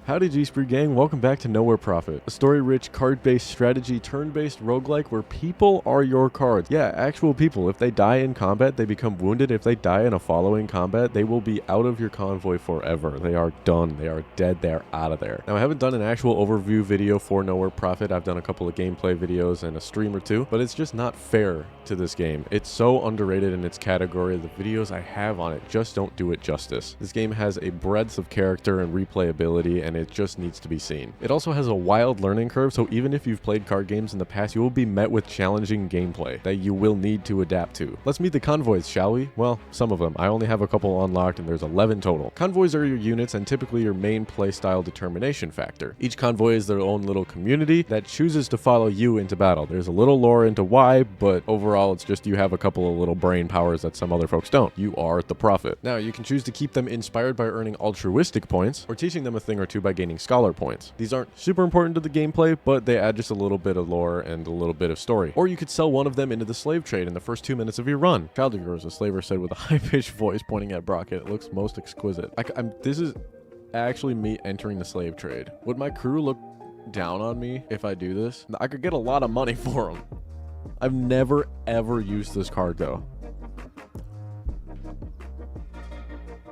Howdy G-Spree gang, welcome back to Nowhere Profit, a story-rich, card-based strategy, turn-based roguelike where people are your cards. Yeah, actual people. If they die in combat, they become wounded. If they die in a following combat, they will be out of your convoy forever. They are done. They are dead. They are out of there. Now, I haven't done an actual overview video for Nowhere Profit. I've done a couple of gameplay videos and a stream or two, but it's just not fair to this game. It's so underrated in its category. The videos I have on it just don't do it justice. This game has a breadth of character and replayability, and it just needs to be seen. It also has a wild learning curve, so even if you've played card games in the past, you will be met with challenging gameplay that you will need to adapt to. Let's meet the convoys, shall we? Well, some of them. I only have a couple unlocked, and there's 11 total. Convoys are your units and typically your main playstyle determination factor. Each convoy is their own little community that chooses to follow you into battle. There's a little lore into why, but overall it's just you have a couple of little brain powers that some other folks don't. You are the prophet. Now, you can choose to keep them inspired by earning altruistic points, or teaching them a thing or two by gaining scholar points. These aren't super important to the gameplay, but they add just a little bit of lore and a little bit of story. Or you could sell one of them into the slave trade in the first 2 minutes of your run. Child of yours, a slaver said with a high-pitched voice pointing at Brockett. It looks most exquisite. This is actually me entering the slave trade. Would my crew look down on me if I do this? I could get a lot of money for them. I've never ever used this card though.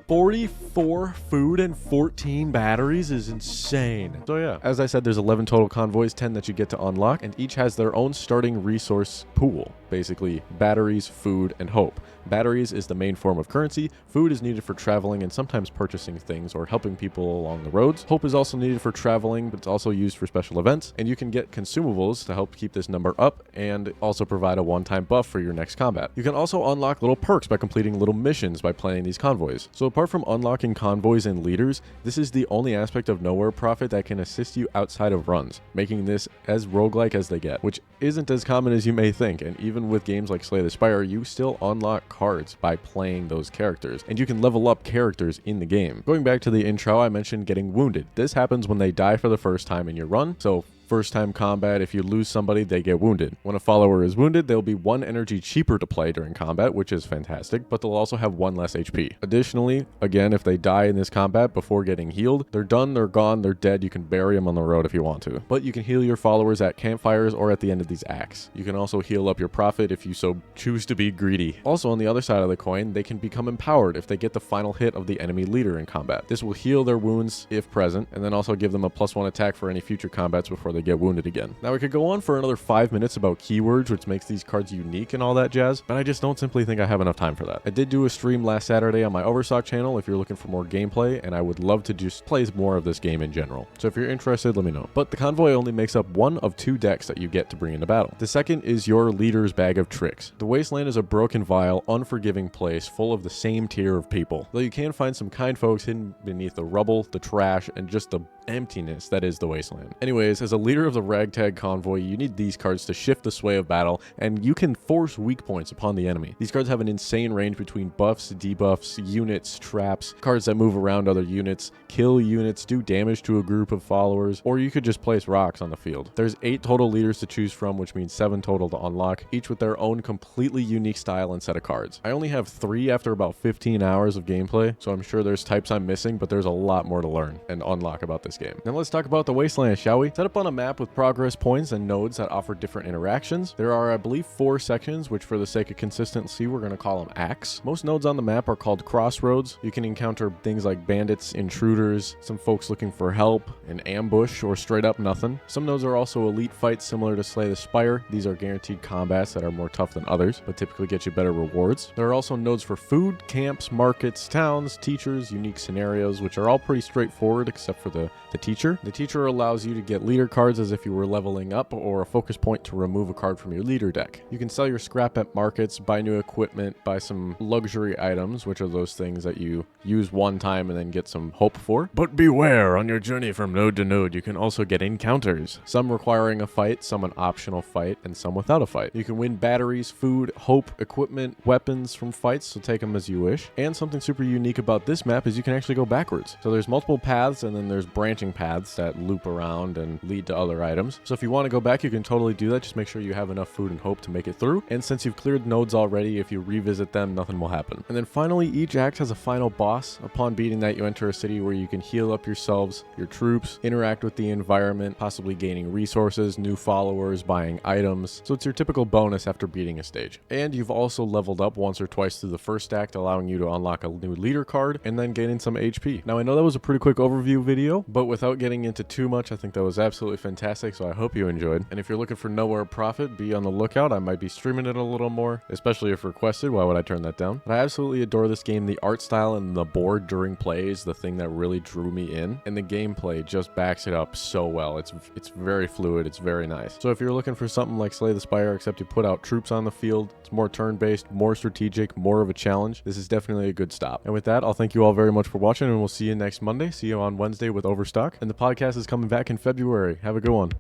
44 food and 14 batteries is insane. So yeah, as I said, there's 11 total convoys, 10 that you get to unlock, and each has their own starting resource pool. Basically, batteries, food, and hope. Batteries is the main form of currency. Food is needed for traveling and sometimes purchasing things or helping people along the roads. Hope is also needed for traveling, but it's also used for special events. And you can get consumables to help keep this number up and also provide a one-time buff for your next combat. You can also unlock little perks by completing little missions by playing these convoys. So apart from unlocking convoys and leaders, this is the only aspect of Nowhere Profit that can assist you outside of runs, making this as roguelike as they get, which isn't as common as you may think. And even with games like Slay the Spire, you still unlock cards by playing those characters, and you can level up characters in the game. Going back to the intro, I mentioned getting wounded. This happens when they die for the first time in your run, so first time combat, if you lose somebody, they get wounded. When a follower is wounded, they'll be 1 energy cheaper to play during combat, which is fantastic, but they'll also have 1 less HP. Additionally, again, if they die in this combat before getting healed, they're done, they're gone, they're dead. You can bury them on the road if you want to. But you can heal your followers at campfires or at the end of these acts. You can also heal up your prophet if you so choose to be greedy. Also, on the other side of the coin, they can become empowered if they get the final hit of the enemy leader in combat. This will heal their wounds if present, and then also give them a +1 attack for any future combats before they get wounded again. Now, we could go on for another 5 minutes about keywords, which makes these cards unique and all that jazz, but I just don't simply think I have enough time for that. I did do a stream last Saturday on my Overstock channel if you're looking for more gameplay, and I would love to just play more of this game in general. So if you're interested, let me know. But the convoy only makes up 1 of 2 decks that you get to bring into battle. The second is your leader's bag of tricks. The Wasteland is a broken, vile, unforgiving place full of the same tier of people, though you can find some kind folks hidden beneath the rubble, the trash, and just the emptiness that is the Wasteland. Anyways, as a leader of the ragtag convoy, you need these cards to shift the sway of battle, and you can force weak points upon the enemy. These cards have an insane range between buffs, debuffs, units, traps, cards that move around other units, kill units, do damage to a group of followers, or you could just place rocks on the field. There's 8 total leaders to choose from, which means 7 total to unlock, each with their own completely unique style and set of cards. I only have 3 after about 15 hours of gameplay, so I'm sure there's types I'm missing, but there's a lot more to learn and unlock about this game. Now let's talk about the Wasteland, shall we? Set up on a map with progress points and nodes that offer different interactions. There are, I believe, 4 sections, which for the sake of consistency, we're going to call them acts. Most nodes on the map are called crossroads. You can encounter things like bandits, intruders, some folks looking for help, an ambush, or straight up nothing. Some nodes are also elite fights similar to Slay the Spire. These are guaranteed combats that are more tough than others, but typically get you better rewards. There are also nodes for food, camps, markets, towns, teachers, unique scenarios, which are all pretty straightforward except for the teacher. The teacher allows you to get leader cards as if you were leveling up, or a focus point to remove a card from your leader deck. You can sell your scrap at markets, buy new equipment, buy some luxury items, which are those things that you use one time and then get some hope for. But beware, on your journey from node to node, you can also get encounters, some requiring a fight, some an optional fight, and some without a fight. You can win batteries, food, hope, equipment, weapons from fights, so take them as you wish. And something super unique about this map is you can actually go backwards. So there's multiple paths, and then there's branching paths that loop around and lead to to other items. So if you want to go back, you can totally do that. Just make sure you have enough food and hope to make it through. And since you've cleared nodes already, if you revisit them, nothing will happen. And then finally, each act has a final boss. Upon beating that, you enter a city where you can heal up yourselves, your troops, interact with the environment, possibly gaining resources, new followers, buying items. So it's your typical bonus after beating a stage. And you've also leveled up once or twice through the first act, allowing you to unlock a new leader card and then gaining some HP. Now I know that was a pretty quick overview video, but without getting into too much, I think that was absolutely fantastic, so I hope you enjoyed. And if you're looking for Nowhere Profit, be on the lookout. I might be streaming it a little more, especially if requested. Why would I turn that down? But I absolutely adore this game. The art style and the board during play is the thing that really drew me in, and the gameplay just backs it up so well. It's very fluid. It's very nice. So if you're looking for something like Slay the Spire, except you put out troops on the field, it's more turn-based, more strategic, more of a challenge, this is definitely a good stop. And with that, I'll thank you all very much for watching, and we'll see you next Monday. See you on Wednesday with Overstock. And the podcast is coming back in February. Have a good one.